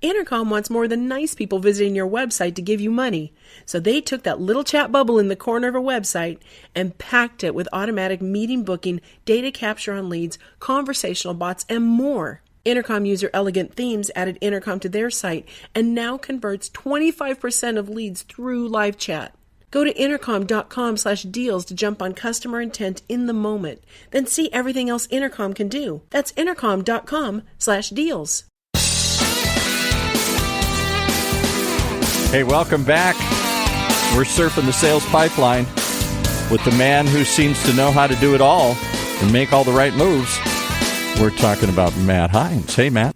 Intercom wants more than nice people visiting your website to give you money. So they took that little chat bubble in the corner of a website and packed it with automatic meeting booking, data capture on leads, conversational bots, and more. Intercom user Elegant Themes added Intercom to their site and now converts 25% of leads through live chat. Go to intercom.com/deals to jump on customer intent in the moment. Then see everything else Intercom can do. That's intercom.com/deals. Hey, welcome back. We're surfing the sales pipeline with the man who seems to know how to do it all and make all the right moves. We're talking about Matt Hines. Hey, Matt.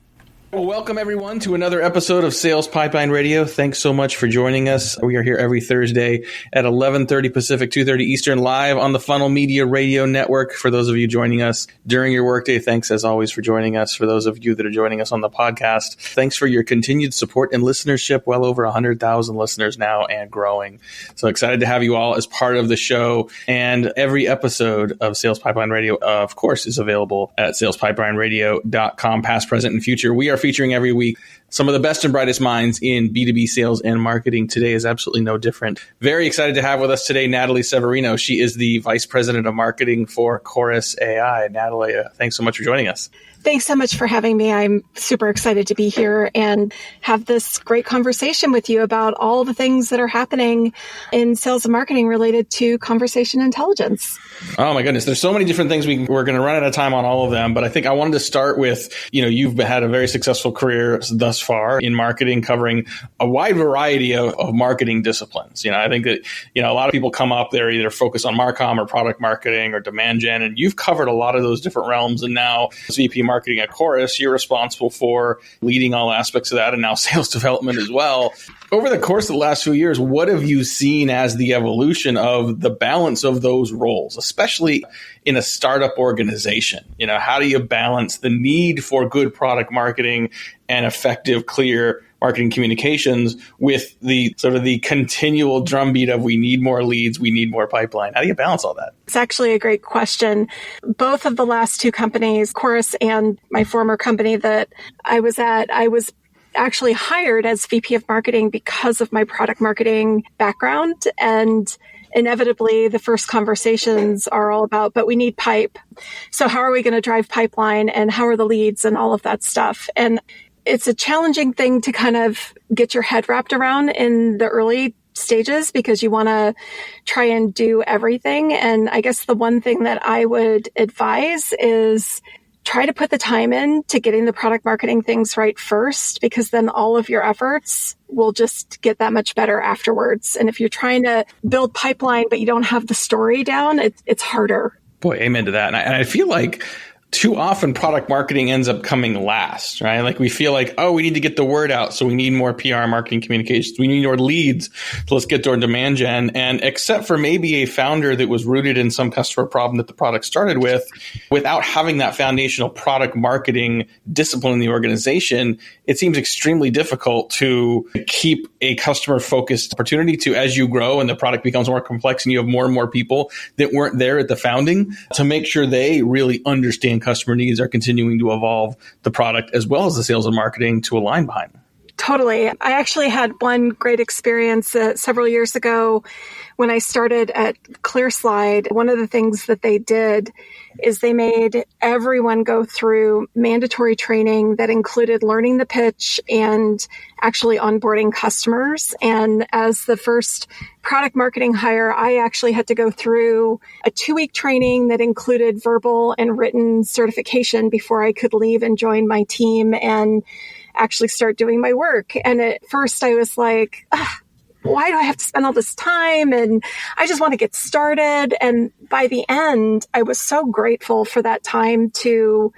Well, welcome everyone to another episode of Sales Pipeline Radio. Thanks so much for joining us. We are here every Thursday at 11:30 Pacific, 2:30 Eastern, live on the Funnel Media Radio Network. For those of you joining us during your workday, thanks as always for joining us. For those of you that are joining us on the podcast, thanks for your continued support and listenership. Well over 100,000 listeners now and growing. So excited to have you all as part of the show. And every episode of Sales Pipeline Radio, of course, is available at salespipelineradio.com, past, present, and future. We are featuring every week some of the best and brightest minds in B2B sales and marketing. Today is absolutely no different. Very excited to have with us today Natalie Severino. She is the Vice President of Marketing for Chorus.ai. Natalie, thanks so much for joining us. Thanks so much for having me. I'm super excited to be here and have this great conversation with you about all the things that are happening in sales and marketing related to conversation intelligence. Oh my goodness. There's so many different things. We're going to run out of time on all of them, but I think I wanted to start with, you've had a very successful career thus far in marketing, covering a wide variety of marketing disciplines. I think that, a lot of people come up, they're either focused on Marcom or product marketing or demand gen, and you've covered a lot of those different realms. And now as VP Marketing at Chorus, you're responsible for leading all aspects of that and now sales development as well. Over the course of the last few years, what have you seen as the evolution of the balance of those roles, especially in a startup organization? How do you balance the need for good product marketing and effective, clear marketing communications with the sort of the continual drumbeat of we need more leads, we need more pipeline? How do you balance all that? It's actually a great question. Both of the last two companies, Chorus and my former company that I was at, I was actually hired as VP of marketing because of my product marketing background. And inevitably, the first conversations are all about, but we need pipe. So how are we going to drive pipeline and how are the leads and all of that stuff? And it's a challenging thing to kind of get your head wrapped around in the early stages because you want to try and do everything. And I guess the one thing that I would advise is try to put the time in to getting the product marketing things right first, because then all of your efforts will just get that much better afterwards. And if you're trying to build pipeline, but you don't have the story down, it's harder. Boy, amen to that. And I feel like too often product marketing ends up coming last, right? Like we feel like, we need to get the word out. So we need more PR marketing communications. We need more leads. So let's get to our demand gen. And except for maybe a founder that was rooted in some customer problem that the product started with, without having that foundational product marketing discipline in the organization, it seems extremely difficult to keep a customer focused opportunity to, as you grow and the product becomes more complex and you have more and more people that weren't there at the founding, to make sure they really understand customer needs, are continuing to evolve the product as well as the sales and marketing to align behind. Totally. I actually had one great experience several years ago when I started at ClearSlide. One of the things that they did is they made everyone go through mandatory training that included learning the pitch and actually onboarding customers. And as the first product marketing hire, I actually had to go through a 2-week training that included verbal and written certification before I could leave and join my team and actually start doing my work. And at first I was like, why do I have to spend all this time? And I just want to get started. And by the end, I was so grateful for that time to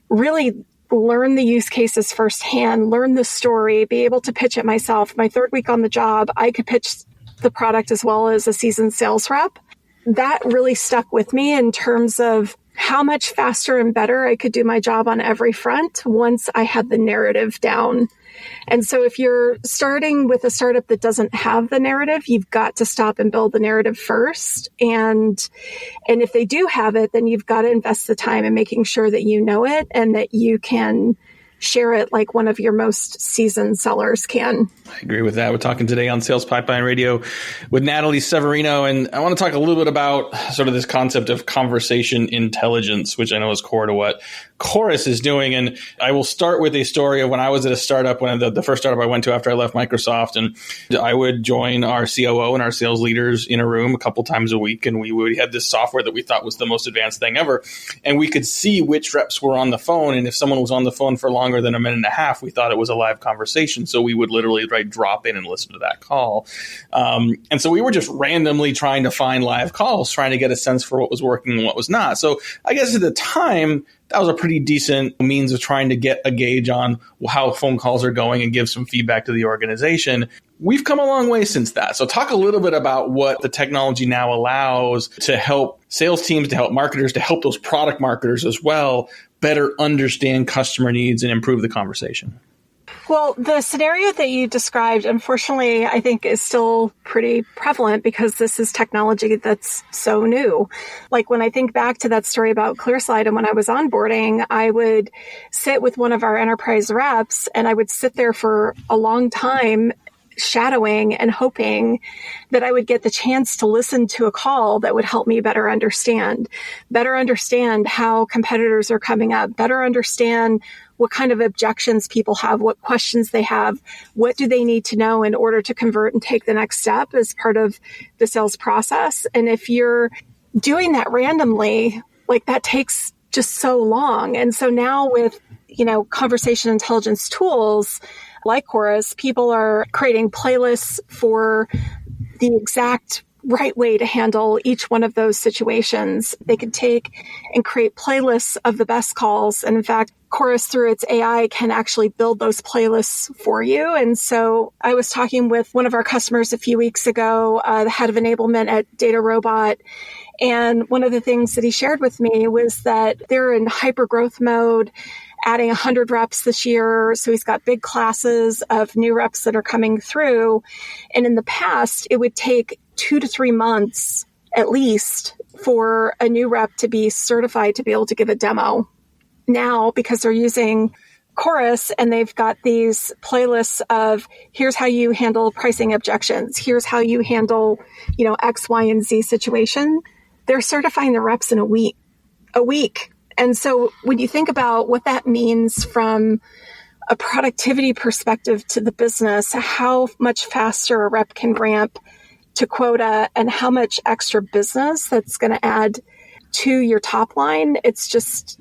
really learn the use cases firsthand, learn the story, be able to pitch it myself. My 3rd week on the job, I could pitch the product as well as a seasoned sales rep. That really stuck with me in terms of how much faster and better I could do my job on every front once I had the narrative down. And so if you're starting with a startup that doesn't have the narrative, you've got to stop and build the narrative first. And if they do have it, then you've got to invest the time in making sure that you know it and that you can share it like one of your most seasoned sellers can. I agree with that. We're talking today on Sales Pipeline Radio with Natalie Severino, and I want to talk a little bit about sort of this concept of conversation intelligence, which I know is core to what Chorus is doing. And I will start with a story of when I was at a startup, when the first startup I went to after I left Microsoft, and I would join our COO and our sales leaders in a room a couple times a week, and we had this software that we thought was the most advanced thing ever, and we could see which reps were on the phone, and if someone was on the phone for longer than a minute and a half, we thought it was a live conversation, so we would literally drop in and listen to that call. And so we were just randomly trying to find live calls, trying to get a sense for what was working and what was not. So I guess at the time, that was a pretty decent means of trying to get a gauge on how phone calls are going and give some feedback to the organization. We've come a long way since that. So talk a little bit about what the technology now allows to help sales teams, to help marketers, to help those product marketers as well better understand customer needs and improve the conversation. Well, the scenario that you described, unfortunately, I think is still pretty prevalent because this is technology that's so new. Like when I think back to that story about ClearSlide and when I was onboarding, I would sit with one of our enterprise reps and I would sit there for a long time shadowing and hoping that I would get the chance to listen to a call that would help me better understand how competitors are coming up, better understand what kind of objections people have, what questions they have, what do they need to know in order to convert and take the next step as part of the sales process. And if you're doing that randomly, like that takes just so long. And so now with, conversation intelligence tools like Chorus, people are creating playlists for the exact right way to handle each one of those situations. They could take and create playlists of the best calls. And in fact, Chorus, through its AI, can actually build those playlists for you. And so I was talking with one of our customers a few weeks ago, the head of enablement at Data Robot. And one of the things that he shared with me was that they're in hyper growth mode, adding 100 reps this year. So he's got big classes of new reps that are coming through. And in the past, it would take 2 to 3 months at least for a new rep to be certified to be able to give a demo. Now, because they're using Chorus and they've got these playlists of here's how you handle pricing objections, here's how you handle, X, Y, and Z situation, they're certifying the reps in a week. And so when you think about what that means from a productivity perspective to the business, how much faster a rep can ramp to quota and how much extra business that's going to add to your top line, it's just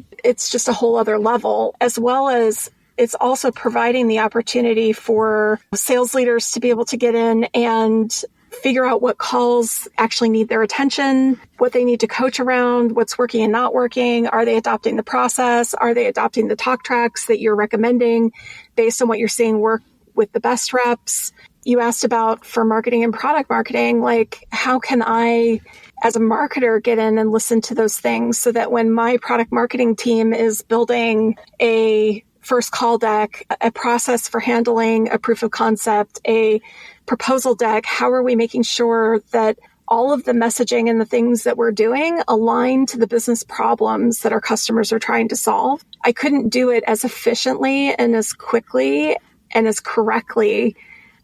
a whole other level, as well as it's also providing the opportunity for sales leaders to be able to get in and figure out what calls actually need their attention, what they need to coach around, what's working and not working. Are they adopting the process? Are they adopting the talk tracks that you're recommending based on what you're seeing work with the best reps? You asked about for marketing and product marketing, like how can I, as a marketer, get in and listen to those things so that when my product marketing team is building a first call deck, a process for handling a proof of concept, a proposal deck, how are we making sure that all of the messaging and the things that we're doing align to the business problems that our customers are trying to solve? I couldn't do it as efficiently and as quickly and as correctly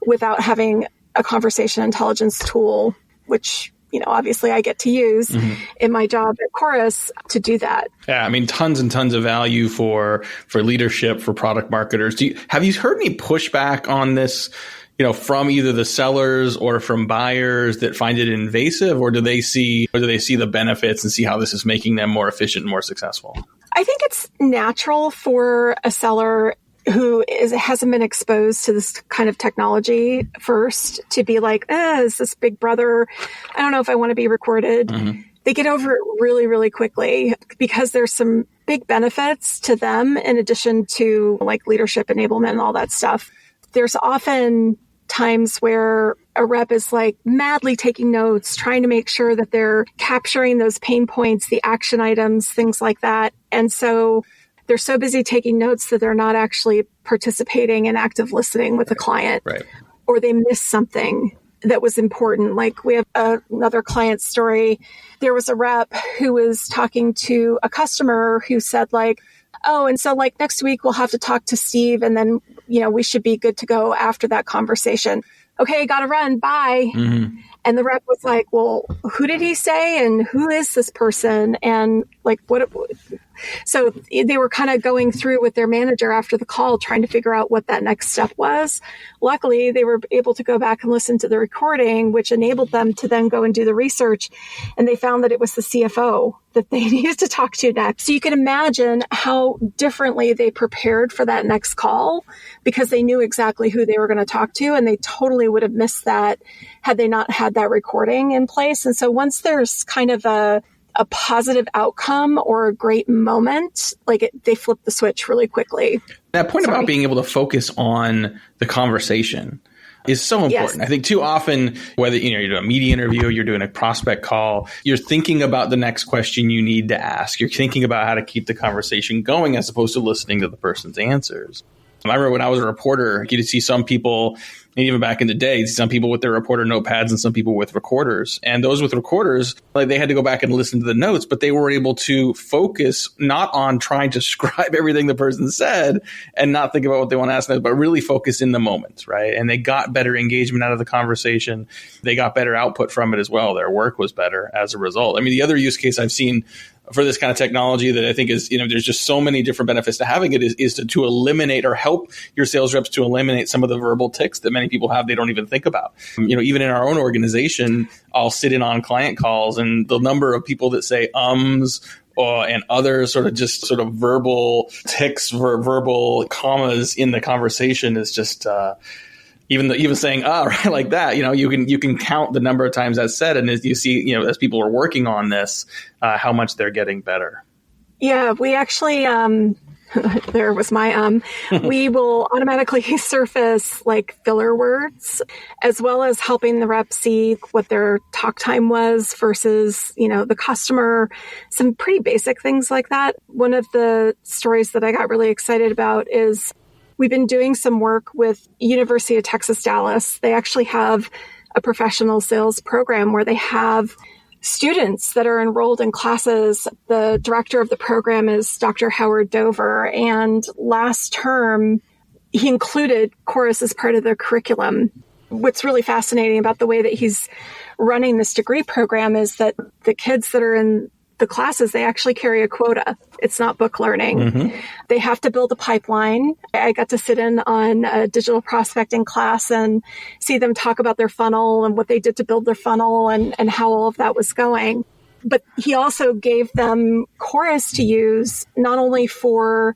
without having a conversation intelligence tool, which, obviously I get to use in my job at Chorus to do that. Yeah, I mean, tons and tons of value for leadership, for product marketers. Have you heard any pushback on this, from either the sellers or from buyers that find it invasive, or do they see the benefits and see how this is making them more efficient and more successful? I think it's natural for a seller who hasn't been exposed to this kind of technology first to be like, is this big brother? I don't know if I want to be recorded. Mm-hmm. They get over it really, really quickly because there's some big benefits to them in addition to like leadership enablement and all that stuff. There's often times where a rep is like madly taking notes, trying to make sure that they're capturing those pain points, the action items, things like that. And so they're so busy taking notes that they're not actually participating in active listening with the client. Right. Or they miss something that was important. Like we have another client story. There was a rep who was talking to a customer who said like, oh, and so like next week we'll have to talk to Steve, and then, we should be good to go after that conversation. Okay, got to run. Bye. Mm-hmm. And the rep was like, well, who did he say? And who is this person? And like, what? So they were kind of going through with their manager after the call, trying to figure out what that next step was. Luckily, they were able to go back and listen to the recording, which enabled them to then go and do the research. And they found that it was the CFO that they needed to talk to next. So you can imagine how differently they prepared for that next call, because they knew exactly who they were going to talk to. And they totally would have missed that had they not had that recording in place. And so once there's kind of a positive outcome or a great moment, they flip the switch really quickly. That point about being able to focus on the conversation is so important. Yes. I think too often, whether you're doing a media interview, you're doing a prospect call, you're thinking about the next question you need to ask. You're thinking about how to keep the conversation going as opposed to listening to the person's answers. I remember when I was a reporter, you'd see some people, and even back in the day, some people with their reporter notepads and some people with recorders. And those with recorders, they had to go back and listen to the notes, but they were able to focus not on trying to scribe everything the person said and not think about what they want to ask them, but really focus in the moment, right? And they got better engagement out of the conversation. They got better output from it as well. Their work was better as a result. I mean, the other use case I've seen for this kind of technology that I think is, there's just so many different benefits to having it is to eliminate or help your sales reps to eliminate some of the verbal tics that many people have they don't even think about. Even in our own organization, I'll sit in on client calls, and the number of people that say and other sort of verbal tics, verbal commas in the conversation is just even saying right, like that, you can count the number of times that's said, and as you see, as people are working on this, how much they're getting better. Yeah, we actually there was my we will automatically surface filler words, as well as helping the rep see what their talk time was versus the customer, some pretty basic things like that. One of the stories that I got really excited about is we've been doing some work with University of Texas, Dallas. They actually have a professional sales program where they have students that are enrolled in classes. The director of the program is Dr. Howard Dover. And last term, he included Chorus as part of their curriculum. What's really fascinating about the way that he's running this degree program is that the kids that are in the classes, they actually carry a quota. It's not book learning. Mm-hmm. They have to build a pipeline. I got to sit in on a digital prospecting class and see them talk about their funnel and what they did to build their funnel and how all of that was going. But he also gave them Chorus to use not only for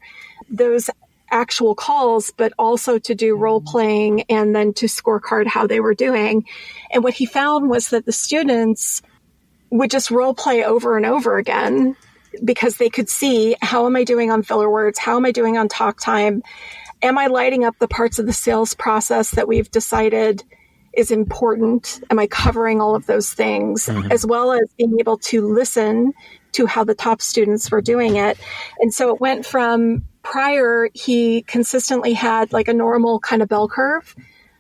those actual calls, but also to do role playing and then to scorecard how they were doing. And what he found was that the students would just role play over and over again because they could see, how am I doing on filler words? How am I doing on talk time? Am I lighting up the parts of the sales process that we've decided is important? Am I covering all of those things? Mm-hmm. As well as being able to listen to how the top students were doing it. And so it went from prior, he consistently had a normal kind of bell curve.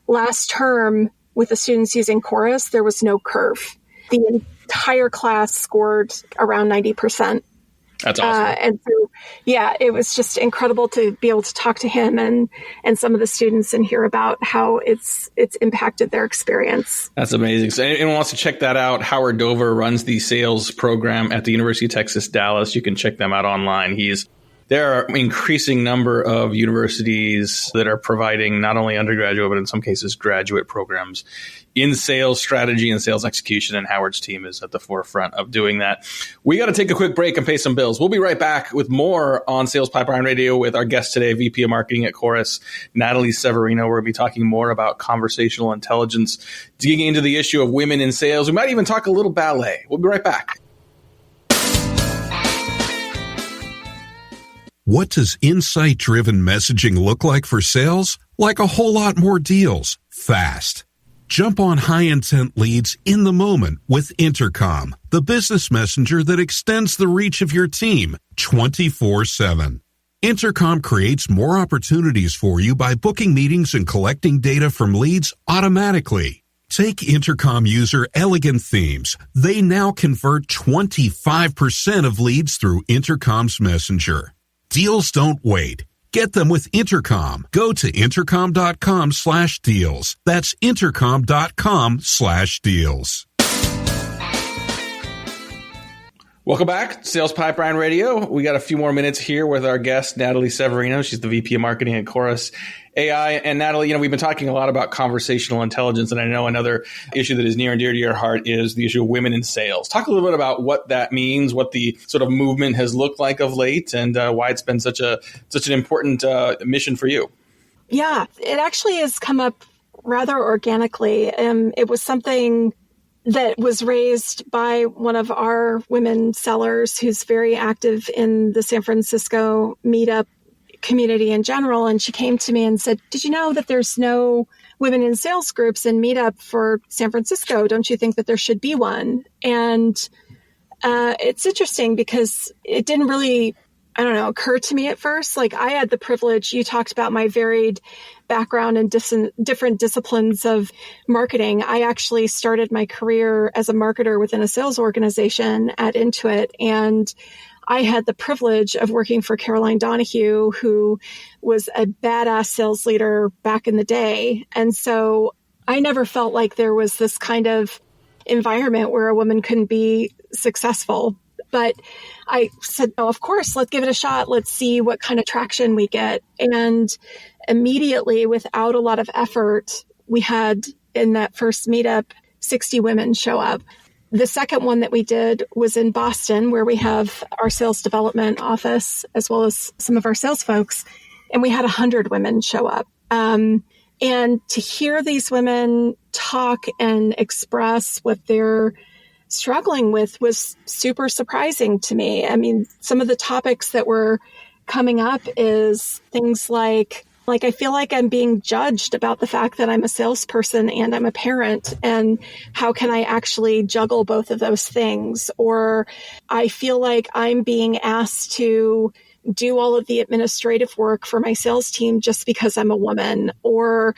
Last term, with the students using Chorus, there was no curve. The entire class scored around 90%. That's awesome. And so, it was just incredible to be able to talk to him and some of the students and hear about how it's impacted their experience. That's amazing. So anyone wants to check that out, Howard Dover runs the sales program at the University of Texas, Dallas. You can check them out online. There are an increasing number of universities that are providing not only undergraduate, but in some cases graduate programs in sales strategy and sales execution, and Howard's team is at the forefront of doing that. We got to take a quick break and pay some bills. We'll be right back with more on Sales Pipeline Radio with our guest today, VP of Marketing at Chorus, Natalie Severino. We're going to be talking more about conversational intelligence, digging into the issue of women in sales. We might even talk a little ballet. We'll be right back. What does insight-driven messaging look like for sales? Like a whole lot more deals, fast. Jump on high-intent leads in the moment with Intercom, the business messenger that extends the reach of your team 24/7. Intercom creates more opportunities for you by booking meetings and collecting data from leads automatically. Take Intercom user Elegant Themes. They now convert 25% of leads through Intercom's messenger. Deals don't wait. Get them with Intercom. Go to intercom.com/deals. That's intercom.com/deals. Welcome back, Sales Pipeline Radio. We got a few more minutes here with our guest, Natalie Severino. She's the VP of Marketing at Chorus.ai. And Natalie, we've been talking a lot about conversational intelligence, and I know another issue that is near and dear to your heart is the issue of women in sales. Talk a little bit about what that means, what the sort of movement has looked like of late, and why it's been such an important mission for you. Yeah, it actually has come up rather organically. It was something that was raised by one of our women sellers who's very active in the San Francisco meetup community in general. And she came to me and said, did you know that there's no women in sales groups in meetup for San Francisco? Don't you think that there should be one? And it's interesting because it didn't really, occur to me at first. Like, I had the privilege, you talked about my varied background in different disciplines of marketing. I actually started my career as a marketer within a sales organization at Intuit, and I had the privilege of working for Caroline Donahue, who was a badass sales leader back in the day. And so I never felt like there was this kind of environment where a woman couldn't be successful. But I said, oh, of course, let's give it a shot. Let's see what kind of traction we get. And immediately, without a lot of effort, we had in that first meetup, 60 women show up. The second one that we did was in Boston, where we have our sales development office, as well as some of our sales folks. And we had 100 women show up. And to hear these women talk and express what they're struggling with was super surprising to me. I mean, some of the topics that were coming up is things like I feel like I'm being judged about the fact that I'm a salesperson and I'm a parent, and how can I actually juggle both of those things? Or I feel like I'm being asked to do all of the administrative work for my sales team just because I'm a woman. Or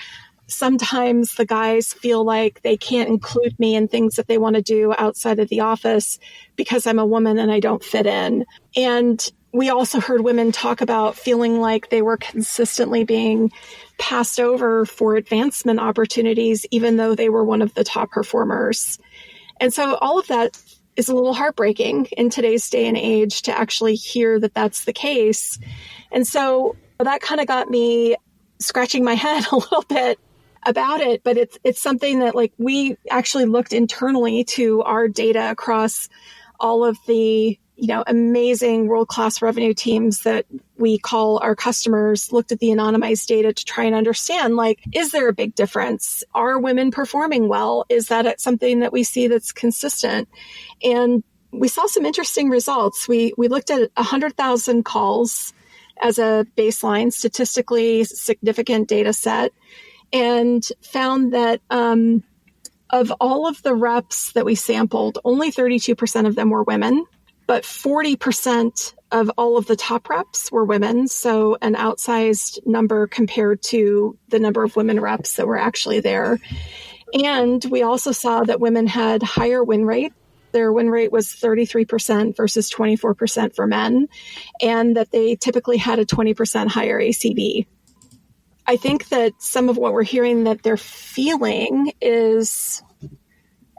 sometimes the guys feel like they can't include me in things that they want to do outside of the office because I'm a woman and I don't fit in. And we also heard women talk about feeling like they were consistently being passed over for advancement opportunities, even though they were one of the top performers. And so all of that is a little heartbreaking in today's day and age to actually hear that that's the case. And so that kind of got me scratching my head a little bit about it, but it's something that we actually looked internally to our data across all of the amazing world-class revenue teams that we call our customers, looked at the anonymized data to try and understand, is there a big difference? Are women performing well? Is that something that we see that's consistent? And we saw some interesting results. We looked at 100,000 calls as a baseline, statistically significant data set, and found that of all of the reps that we sampled, only 32% of them were women, but 40% of all of the top reps were women. So an outsized number compared to the number of women reps that were actually there. And we also saw that women had higher win rate. Their win rate was 33% versus 24% for men, and that they typically had a 20% higher ACV. I think that some of what we're hearing that they're feeling is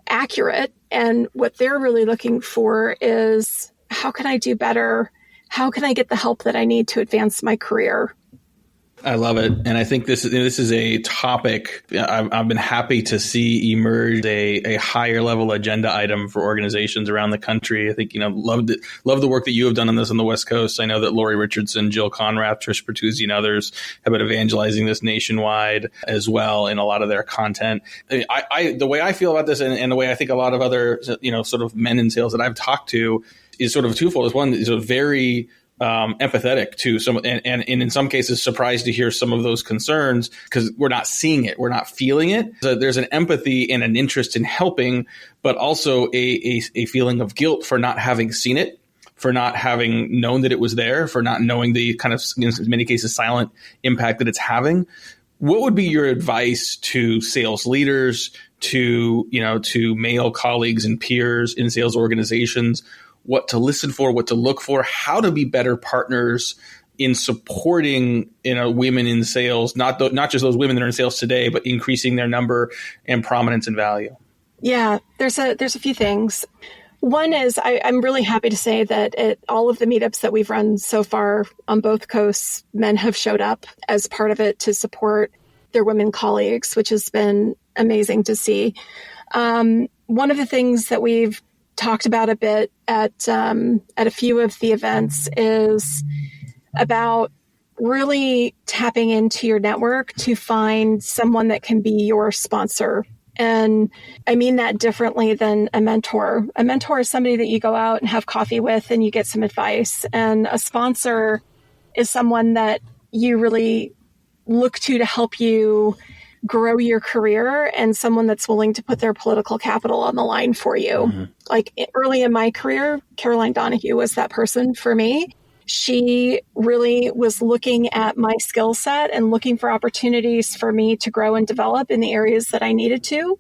accurate. And what they're really looking for is, how can I do better? How can I get the help that I need to advance my career? I love it. And I think this is a topic I've been happy to see emerge a higher level agenda item for organizations around the country. I think, love the work that you have done on this on the West Coast. I know that Lori Richardson, Jill Conrath, Trish Bertuzzi, and others have been evangelizing this nationwide as well in a lot of their content. The way I feel about this and the way I think a lot of other, sort of men in sales that I've talked to is sort of twofold. Is one is a very empathetic to some, and in some cases surprised to hear some of those concerns because we're not seeing it, we're not feeling it. So there's an empathy and an interest in helping, but also a feeling of guilt for not having seen it, for not having known that it was there, for not knowing the kind of, in many cases, silent impact that it's having. What would be your advice to sales leaders, to male colleagues and peers in sales organizations? What to listen for, what to look for, how to be better partners in supporting women in sales, not just those women that are in sales today, but increasing their number and prominence and value? Yeah, there's a few things. One is I'm really happy to say that at all of the meetups that we've run so far on both coasts, men have showed up as part of it to support their women colleagues, which has been amazing to see. One of the things that we've talked about a bit at a few of the events is about really tapping into your network to find someone that can be your sponsor. And I mean that differently than a mentor. A mentor is somebody that you go out and have coffee with and you get some advice. And a sponsor is someone that you really look to help you grow your career, and someone that's willing to put their political capital on the line for you. Mm-hmm. Like early in my career, Caroline Donahue was that person for me. She really was looking at my skill set and looking for opportunities for me to grow and develop in the areas that I needed to.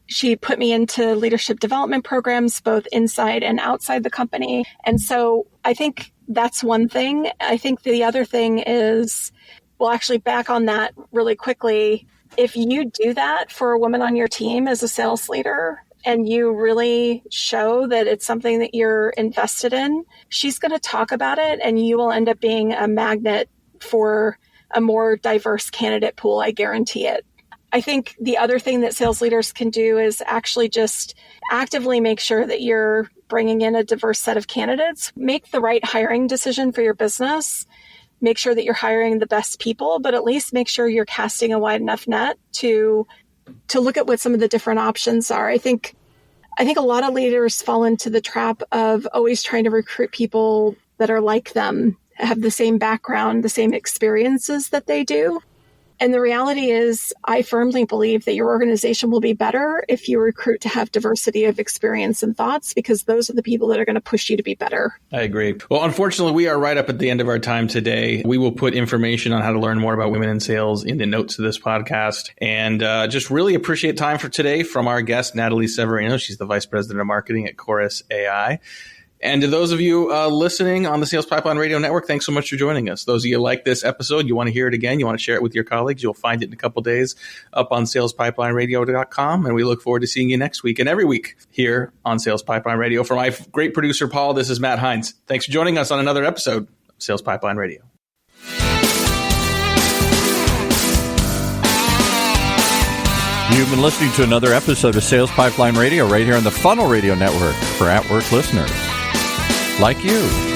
She put me into leadership development programs, both inside and outside the company. And so I think that's one thing. I think the other thing is, well, actually back on that really quickly, if you do that for a woman on your team as a sales leader, and you really show that it's something that you're invested in, she's going to talk about it, and you will end up being a magnet for a more diverse candidate pool. I guarantee it. I think the other thing that sales leaders can do is actually just actively make sure that you're bringing in a diverse set of candidates. Make the right hiring decision for your business. Make sure that you're hiring the best people, but at least make sure you're casting a wide enough net to look at what some of the different options are. I think a lot of leaders fall into the trap of always trying to recruit people that are like them, have the same background, the same experiences that they do. And the reality is, I firmly believe that your organization will be better if you recruit to have diversity of experience and thoughts, because those are the people that are going to push you to be better. I agree. Well, unfortunately, we are right up at the end of our time today. We will put information on how to learn more about women in sales in the notes of this podcast. And just really appreciate time for today from our guest, Natalie Severino. She's the Vice President of Marketing at Chorus.ai. And to those of you listening on the Sales Pipeline Radio Network, thanks so much for joining us. Those of you who like this episode, you want to hear it again, you want to share it with your colleagues, you'll find it in a couple days up on salespipelineradio.com. And we look forward to seeing you next week and every week here on Sales Pipeline Radio. For my great producer, Paul, this is Matt Hines. Thanks for joining us on another episode of Sales Pipeline Radio. You've been listening to another episode of Sales Pipeline Radio right here on the Funnel Radio Network for at-work listeners like you.